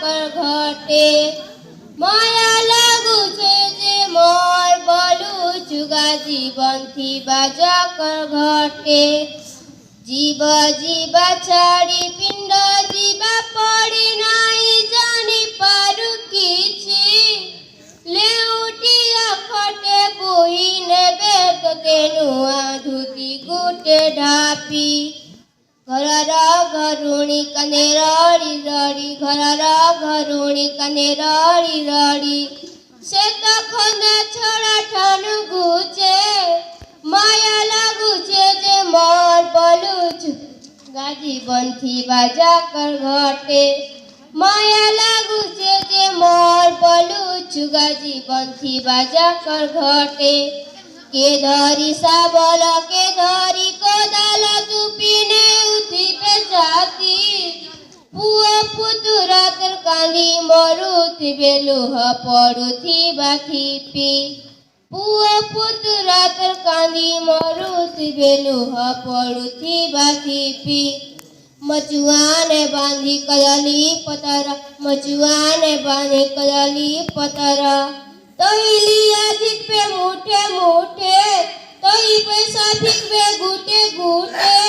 कर घटे माया लागू छे जे मोर बोलू चुगा जीवन थी बाजा कर घटे जीव जीव छाड़ी पिंड जीव पड़ी नाई जानी पारु किछि लेउटिया खटे बोही नेबे तो तेनु आधुती गुटे ढापी घरर घरुणी कने रड़ी रड़ी घरर घरुणी कने रड़ी रड़ी से तखन छोड़ा ठानु गुचे माया लागुचे जे मोर बलुच गाजी बंथी बाजा कर घटे माया लागुचे जे मोर बलुच गाजी बंथी बाजा कर घटे के धरी साबल के धरी कोदाल तुपिने उठिबे जाती पुआ पुतुरा तर कांदी मरुथिबे लुह पड़ुथिबा थिपी पुआ पुतुरा तर कांदी मरुथिबे लुह पड़ुथिबा थिपी मचुआने बांधी कदली पतर मचुआने बांधी कदली पतर तैलिया धिकबे मुठे मुठे तई पैसा धिकबे गुटे गुटे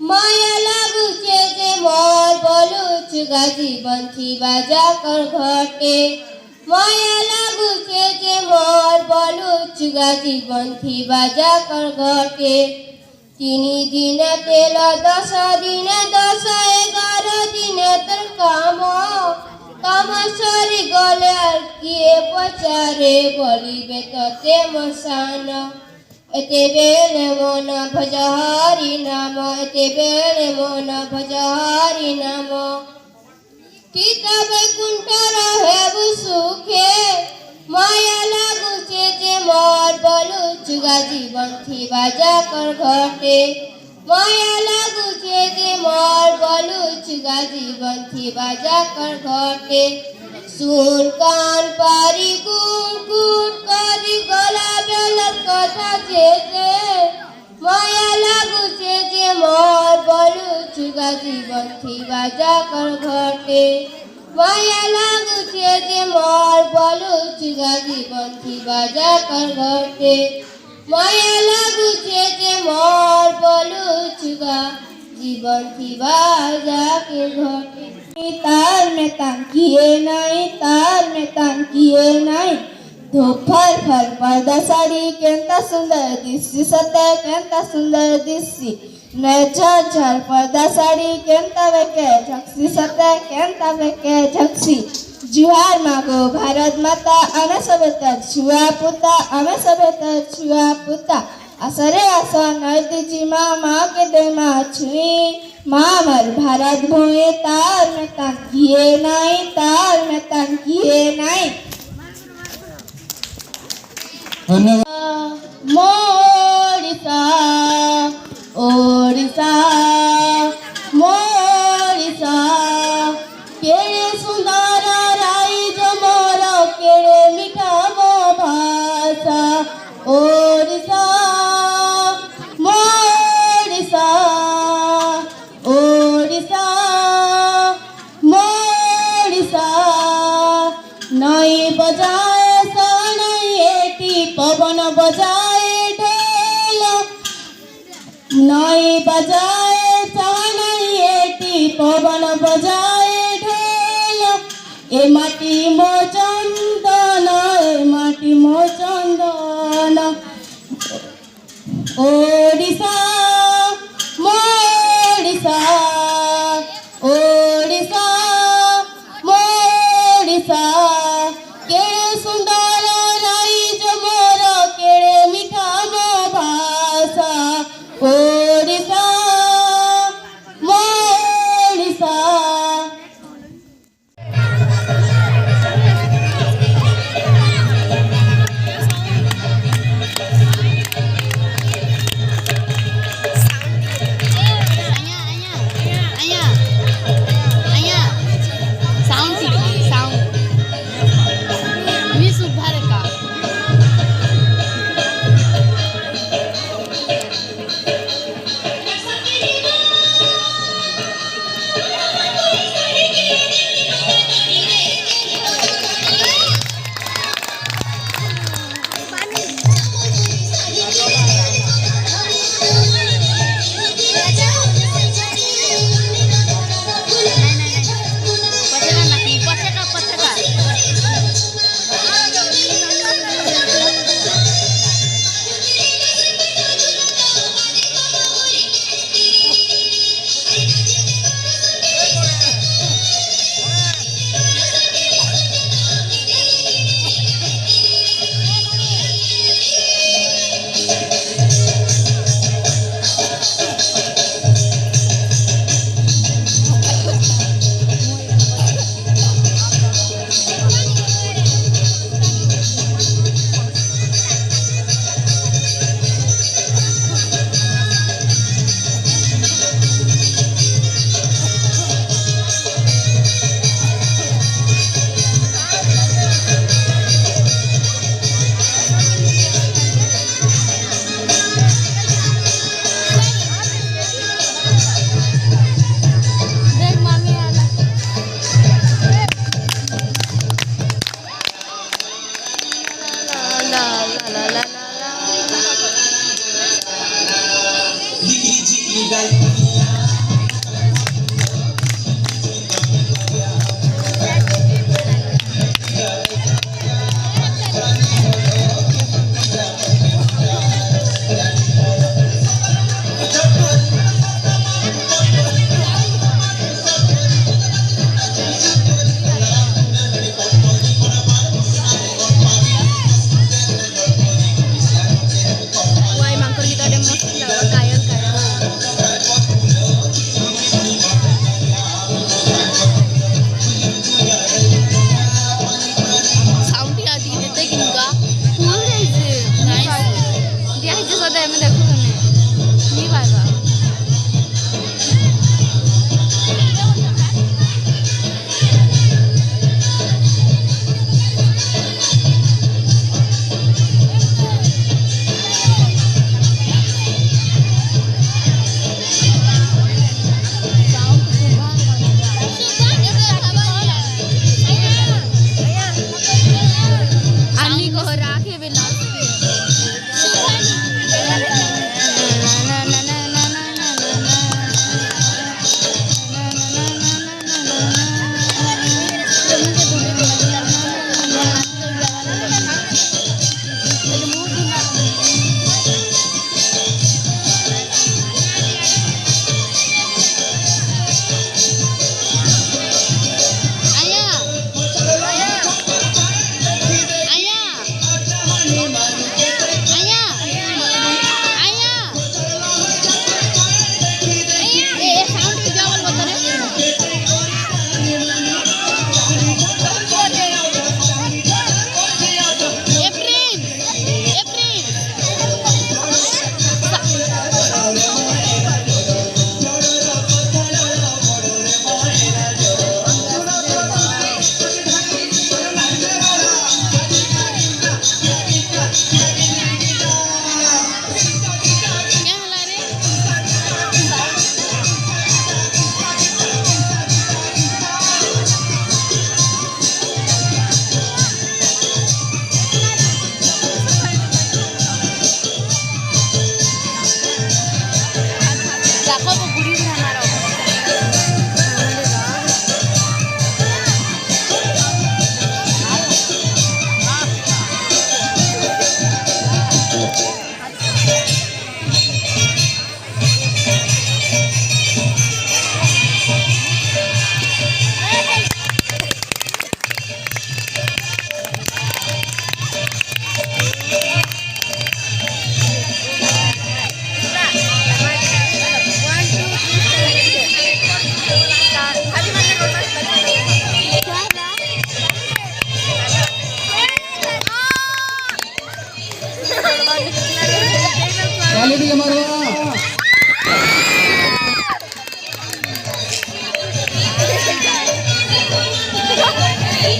माया लागुचे जे मोर बोलुच गाजी बंथी बाजा कर घटे माया लागुचे जे मोर बोलुच गाजी बंथी बाजा कर घटे तिनी दिन तेल 10 दिन 10 11 दिन तर काम सरी गले किए पचारे बोलिबे तते मसान एते बेले मन भज हरि नाम एते बेले मन भज हरि नाम सीता बैकुंठ रहे सुखे माया लागुचे जे मोर बोलुच गाजी बंथी बाजा कर घटे माया लागुचे जे मोर बोलुच गाजी बंथी बाजा कर घटे सुन कान पारी गुण गुण करी गला बेल कथा जेते माया लागुचे जे मोर बोलुच गाजी बंथी बाजा कर घटे माया लागुचे जे मोर बोलुच गाजी बंथी बाजा कर घटे माया लागुचे जे मोर बोलुच गाजी बंथी बाजा के घटे तार में तांकिए नहीं तार में तांकिए नहीं धोफर फर पर्दा साड़ी केंता सुंदर दिसी सते केंता सुंदर दिसी ने झर झर पर्दा साड़ी केंता वेके झक्सी सते केंता वेके झक्सी जुहार मागो भारत माता आमे सबे तर छुआ पुता आमे सबे तर छुआ पुता असरे आसा नैतिची मामा के दे मा छुई मामर भारत भूमि तार में तांकिए नहीं तार में तांकिए नहीं मोरिसा ओडिसा मोरिसा केड़े सुंदर राई जो मोर केड़े मीठा मो भाषा ओडिसा मोरिसा ओडिसा मोरिसा नई बजाए सनई एटी पवन बजाए ढोल नई बजाए सनई एटी पवन बजाए ढोल ए माटी मो चंदन ए माटी मो चंदन ओडिसा मोडिसा ओडिसा मोडिसा केड़े सुंदर राई जो मोर केड़े मीठा मो भाषा Odisha मोडिसा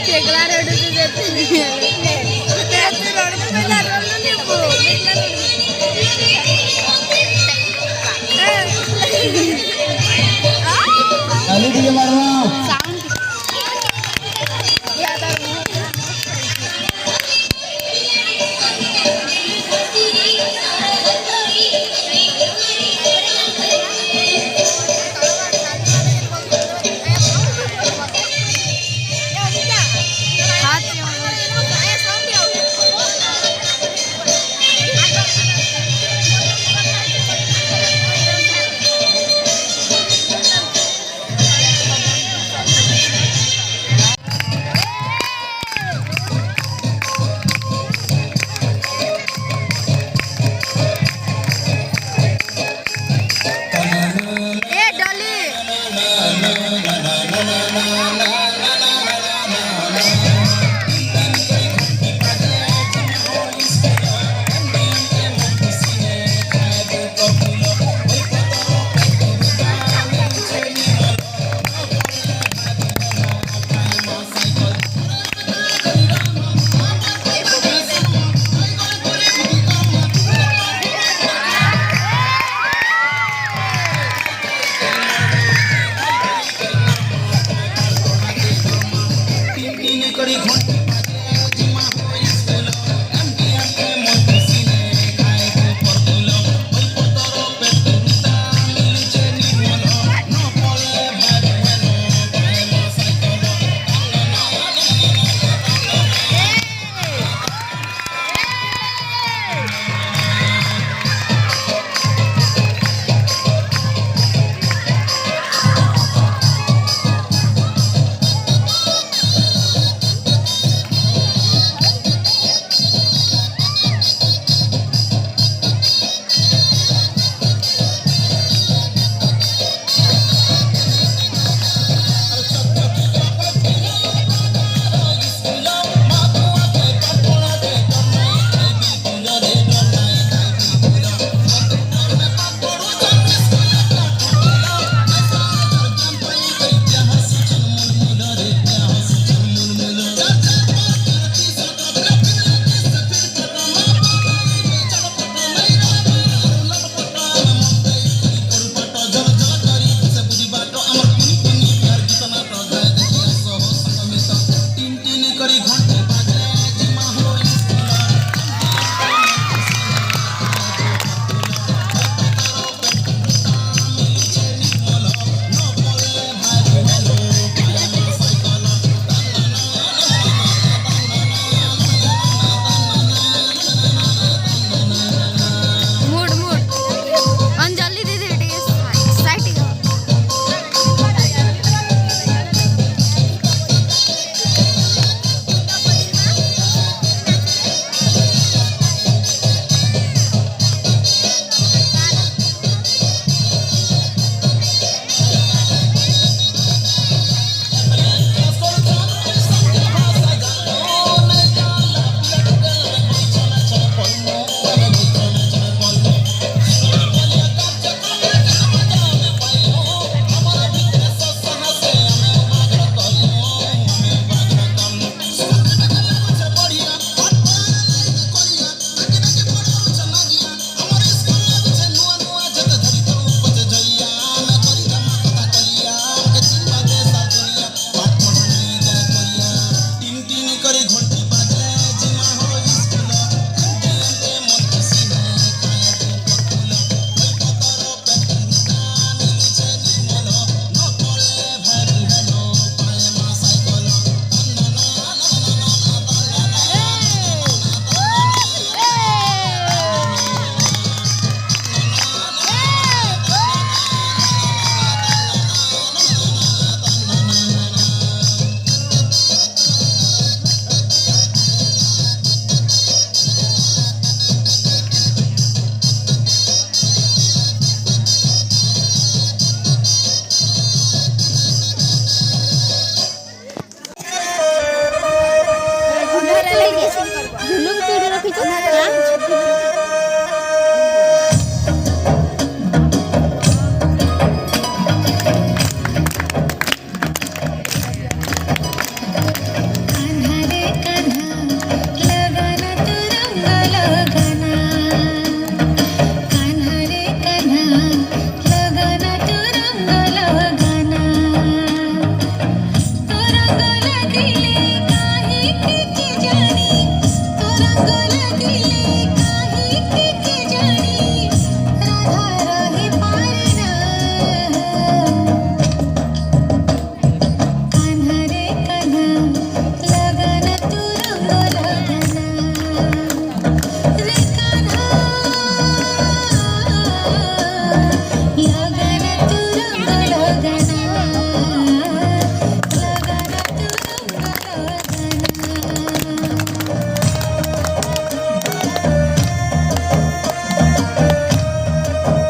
Cegla rodu tu jete niye? Jete rodu tu bela rodu ni bu. Ali dia marah. Sound. Ya tahu.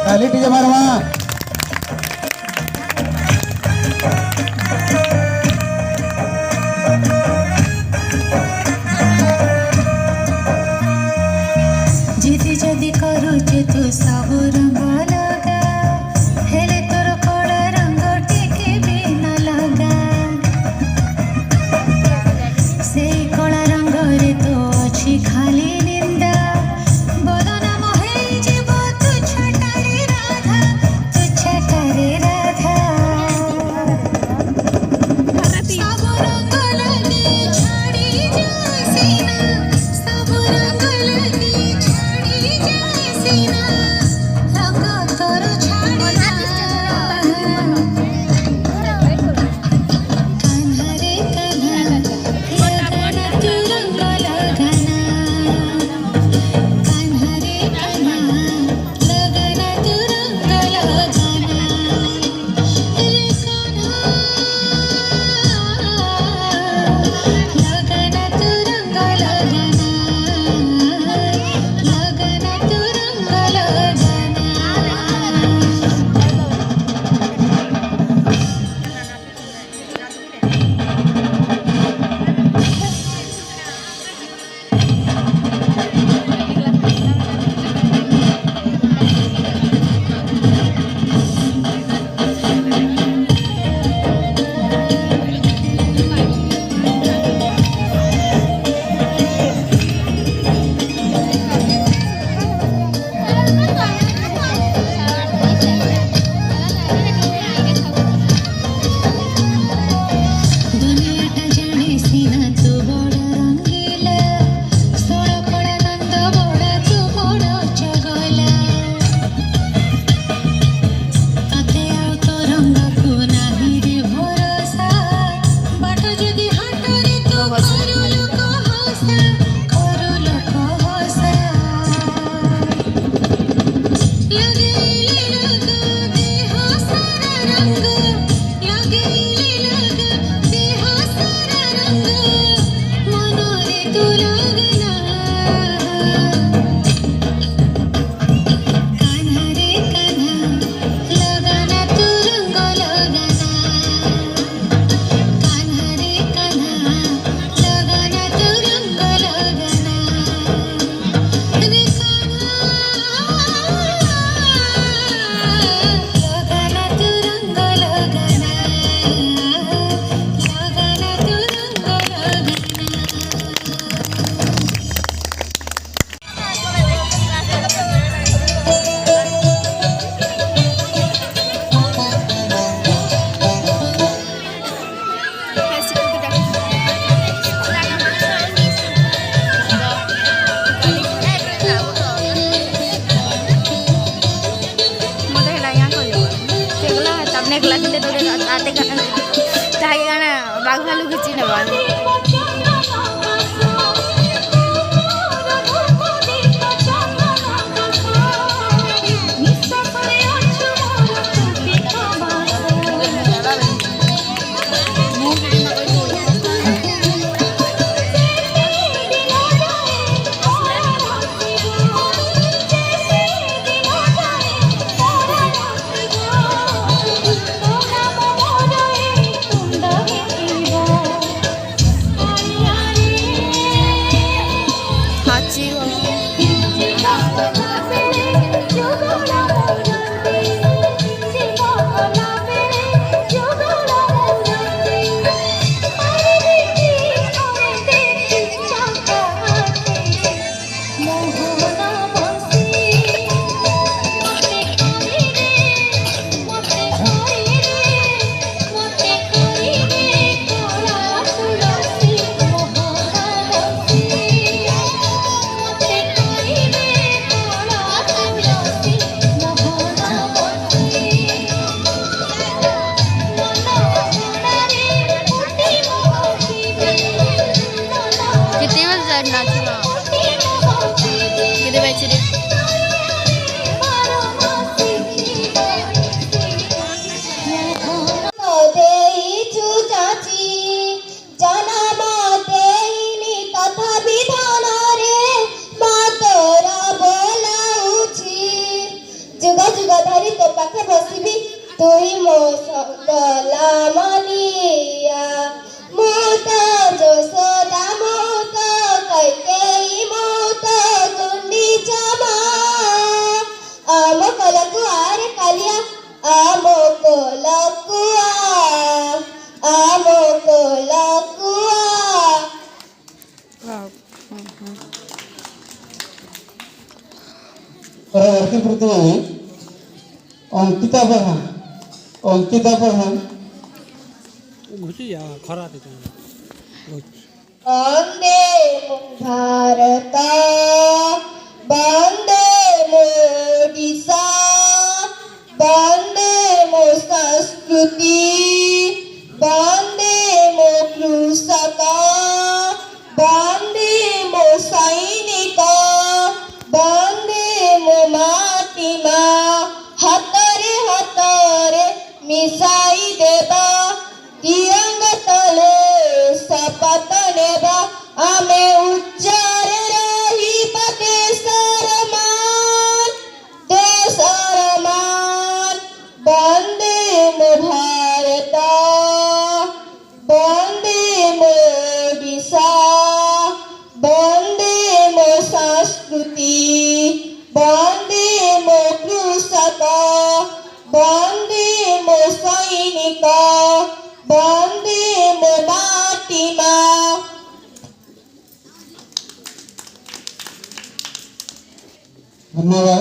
खाली डीजे मारवा जिति जदि करुचे तू सबु रंग लगा हेले तोर कड़ा रंग टिके भी न लगा से कला रंग रे तो अच्छी खाली निंदा बदनाम होई जीव तू छटारे राधा सबु रंग लगे छाड़ी जाए सीना सबु रंग लगे छाड़ी जाए सीना रंग तोर छाड़ी कान्हा रे कान्हा लगना तू रंग लगाना कान्हा रे कान्हा लगना तू रंग लगाना रे कान्हा लगना तू रंग लगाना लगना तू रंग लगाना दुनियाटा जाने सीना तू बड़ा रंगीला सोल कड़ा नंद बड़ा तू बड़ा चगला तते आउ तो रंग को नाही रे भरोसा बाट जदि हाथ रे तू करू लोक हसा लगेले लग देह सारा रंग लगेले लग देह सारा रंग मन रे तू लगना कान्हा रे कान्हा लगना तू रंग लगाना कान्हा रे कान्हा लगना तू रंग लगाना रे कान्हा लगना तू रंग लगाना लगना तू रंग लगाना बाघ भालू खिची नवा साइड नाचना किधर बैठ रे ଦେଇଛୁ ଚାଚି ଜନମ ଦେଇନି ତଥାପି ଧନରେ ମାତର ବୋଲାଉଛି ଯୁଗ ଯୁଗ ଧରି ତୋ ପାଖେ ବସିବି ତୁହି ମୋ ସଗଲାମନିଆ ମୁଁ ତ ଯଶୋଦା ମୁଁ ତ କୈକେୟୀ ମୁଁ ତ ଗୁଣ୍ଡିଚା ମା ଆମ କଲକୁ ଆରେ କାଲିଆ ଆମ କୋଲକୁଆ ଆମ କୋଲକୁଆ ପରବର୍ତ୍ତୀ ପ୍ରତିଯୋଗୀ ଅଙ୍କିତା ପ୍ରଧାନ। ଅଙ୍କିତା ପ୍ରଧାନ ବନ୍ଦେ ମୋ ଭାରତ ବନ୍ଦେ ମୋ ଓଡ଼ିଶା ବନ୍ଦେ ମୋ ସଂସ୍କୃତି ବନ୍ଦେ ମୋ କୃଷକ ବନ୍ଦେ ମୋ ସୈନିକ ବନ୍ଦେ ମୋ ମାଟି ମା ହାତରେ ହାତରେ ମିଶାଇ ଦେବା ତିରଙ୍ଗ ତଳେ ଶପଥ ନେବା ଆମେ ଉଚ୍ଚରେ ରହିବା ଦେଶର ମାନ ବନ୍ଦେ ମୋ ଭାରତ ବନ୍ଦେ ମୋ ଓଡ଼ିଶା ବନ୍ଦେ ମୋ ସଂସ୍କୃତି ବନ୍ଦେ ମୋ କୃଷକ ବନ୍ଦେ ମୋ ସୈନିକ ବନ୍ଦେ ମୋ ମାଟି ମା ଧନ୍ୟବାଦ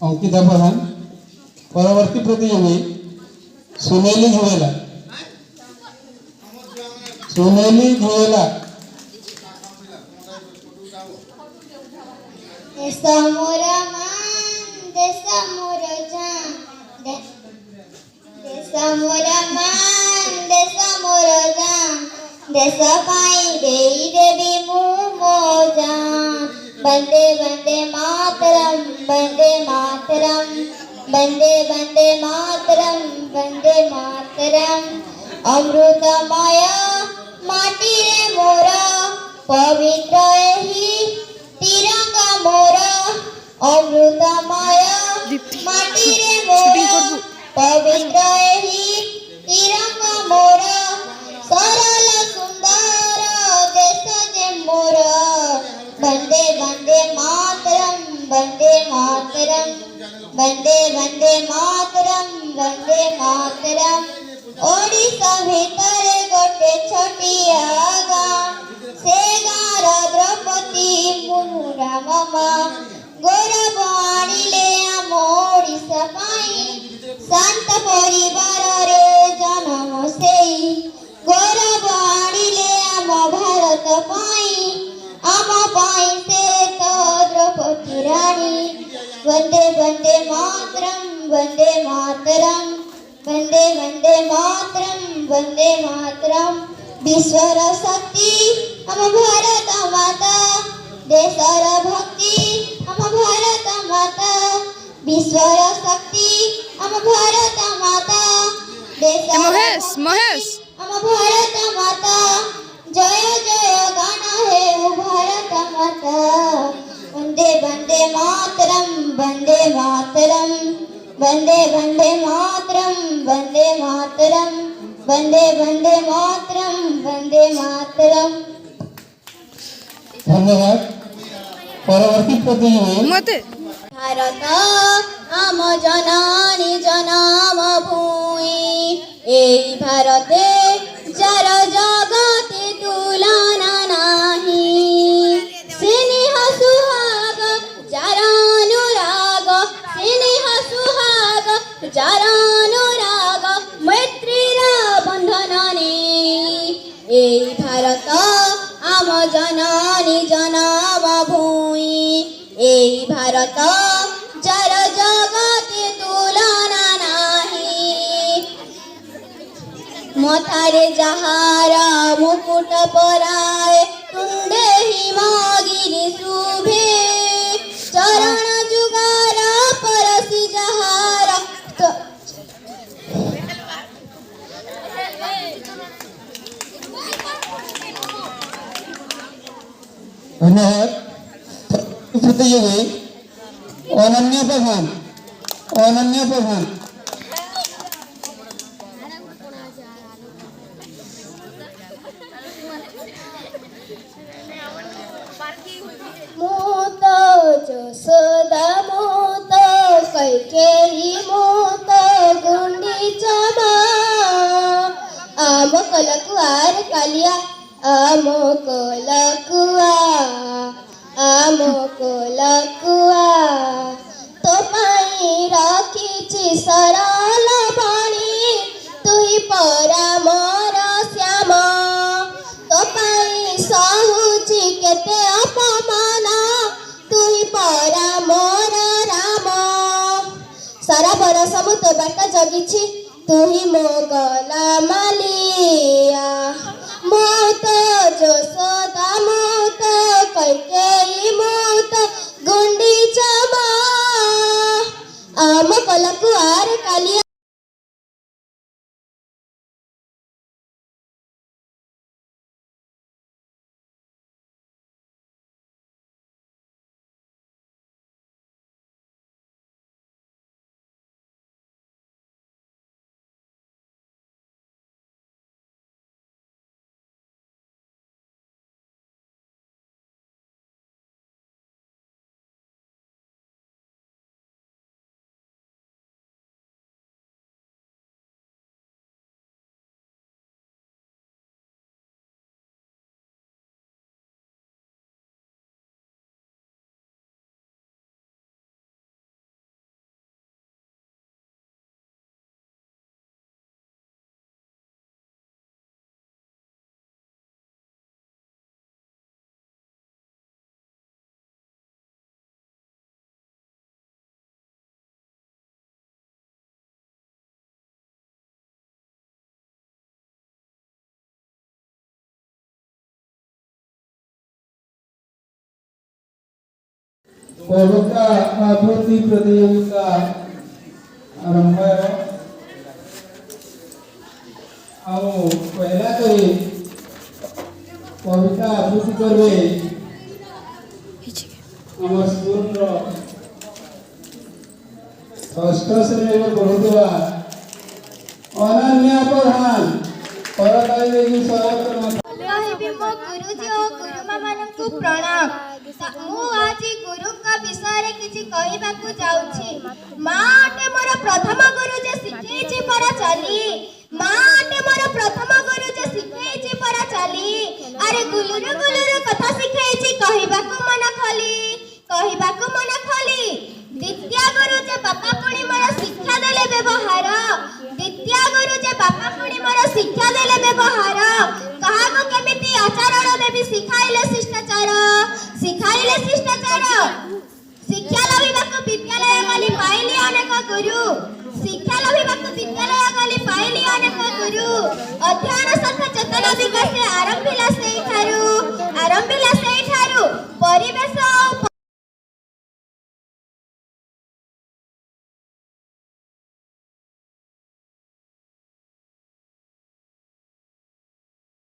ଅଙ୍କିତା ପ୍ରଧାନ। ପରବର୍ତ୍ତୀ ପ୍ରତିଯୋଗୀ ସୁନେଲି ଘୁଏଲା। ସୁନେଲି ଘୁଏଲା ଦେଶ ମୋର ମାନ ଦେଶ ମୋର ଜାନ ଦେଶ ମୋର ମାନ ଦେଶ ମୋର ଜାନ ଦେଶ ପାଇଁ ଦେଇଦେବି ମୁଁ ମୋ ଜାନ ବନ୍ଦେ ବନ୍ଦେ ମାତରମ୍ ବନ୍ଦେ ମାତରମ୍ ବନ୍ଦେ ବନ୍ଦେ ମାତରମ୍ ବନ୍ଦେ ମାତରମ୍ ଅମୃତମୟ ମାଟିରେ ମୋର ପବିତ୍ର ଏହି ତିରଙ୍ଗା ମୋର ଅମୃତମୟ ମାଟିରେ ମୋର ପବିତ୍ର ଏହି ତିରଙ୍ଗା ମୋର ସରଳ ସୁନ୍ଦର ଦେଶ ଯେ ମୋର ବନ୍ଦେ ବନ୍ଦେ ମାତରମ୍ ବନ୍ଦେ ମାତରମ୍ ବନ୍ଦେ ବନ୍ଦେ ମାତରମ୍ ବନ୍ଦେ ମାତରମ୍ ଓଡ଼ିଶା ଭିତରେ ଗୋଟେ ଛୋଟିଆ ଗାଁ ସେ ଗାଁର ଦ୍ରୌପଦୀ ମୁରା ମାମା ଗୌରବ ଆଣିଲେ ଆମ ଓଡ଼ିଶା ପାଇଁ ଶାନ୍ତ ପରିବାରରେ ଜନ୍ମ ସେଇ ଗୌରବ ଆଣିଲେ ଆମ ଭାରତ ପାଇଁ ଆମ ପାଇଁ ସେ ତ ଦ୍ରୌପଦୀ ରାଣୀ ବନ୍ଦେ ବନ୍ଦେ ମାତରମ୍ ବନ୍ଦେ ମାତରମ୍ ବନ୍ଦେ ବନ୍ଦେ ମାତରମ୍ ବନ୍ଦେ ମାତରମ୍ ବିଶ୍ୱର ଶକ୍ତି ଆମ ଭାରତ ମାତା ଦେଶର ଭକ୍ତି ଆମ ଭାରତ ମାତା ବିଶ୍ୱର ଶକ୍ତି ଆମ ଭାରତ ମାତା ଦେଶର महेश ଭକ୍ତି महेश ଆମ ଭାରତ ମାତା ଜୟ ଜୟ ଗାନ ହେଉ ଭାରତ ମାତା ବନ୍ଦେ ବନ୍ଦେ ମାତରମ୍ ବନ୍ଦେ ମାତରମ୍ ବନ୍ଦେ ବନ୍ଦେ ମାତରମ୍ ବନ୍ଦେ ମାତରମ୍ ବନ୍ଦେ ବନ୍ଦେ ମାତରମ୍ ବନ୍ଦେ ମାତରମ୍ ଧନ୍ୟବାଦ। ପରବର୍ତ୍ତୀ ପ୍ରତିଯୋଗୀ मते ଭାରତ ଆମ ଜନନୀ ଜନମ ଭୂଇଁ এই ଭାରତେ ଯାର ଜଗତେ ତୁଳନା ନାହିଁ ସ୍ନେହ ସୁହାଗ ଯାର ଅନୁରାଗ ସ୍ନେହ ସୁହାଗ ଯାର ଅନୁରାଗ ମୈତ୍ରୀର ବନ୍ଧନରେ এই ଭାରତ ଆମ ଜନନୀ ଜନମ ଭୂଇଁ এই ଭାରତ ଯାର ଜଗତେ ତୁଳନା ନାହିଁ ମଥାରେ ଯାହାର ମୁକୁଟ ପରାଏ ତୁଣ୍ଡେ महिमा गिरि शुभे चरण जुगार परसि जहार धन्यवाद। प्रतियोगी अनन्या प्रधान। अनन्या प्रधान मूत जसोदा मूत कैकेयी मूत गुंडीचा आम कलकुआर कालिया आम कलकुआ तो पाई रखिछि सरल बाणी तुही परा मोर श्याम तो पाई सहुछि केते अपमान तुही परा मोर राम सारा बरस मु तो बाट जगिछि तुही मो गला मालिया मो तो जसोदा मो तो कैकेयी मो तो गुंडीचा आम कलकुआर कालिया कविता आबृत्ति प्रतियोगिता आरंभ आओ पहला कोई कविता आबृत्ति करबे हमर स्कूल रो षष्ठ श्रेणी में पढ़ुवा अनन्या प्रधान परदाई देवी स्वागत कहबी मो गुरुजी ओ गुरुमा मानकु प्रणाम मु आज गुरु का विषय किछि कहिबाकु जाउछि माटे मोर प्रथम गुरु जे सिखैछि पर चली माटे मोर प्रथम गुरु जे सिखैछि पर चली अरे गुलुरु कथा सिखैछि कहिबाकु मन खली द्वितीय गुरु जे बापा पुणी मोर शिक्षा देले व्यवहार द्वितीय गुरु जे बापा पुणी मोर शिक्षा देले व्यवहार कहाको केमिति आचरण देबी शिखाइले शिष्टाचार शिक्षा लभिबाकु विद्यालय गली पाइली अनेक गुरु शिक्षा लभिबाकु विद्यालय गली पाइली अनेक गुरु अध्ययन सख चेतन विकास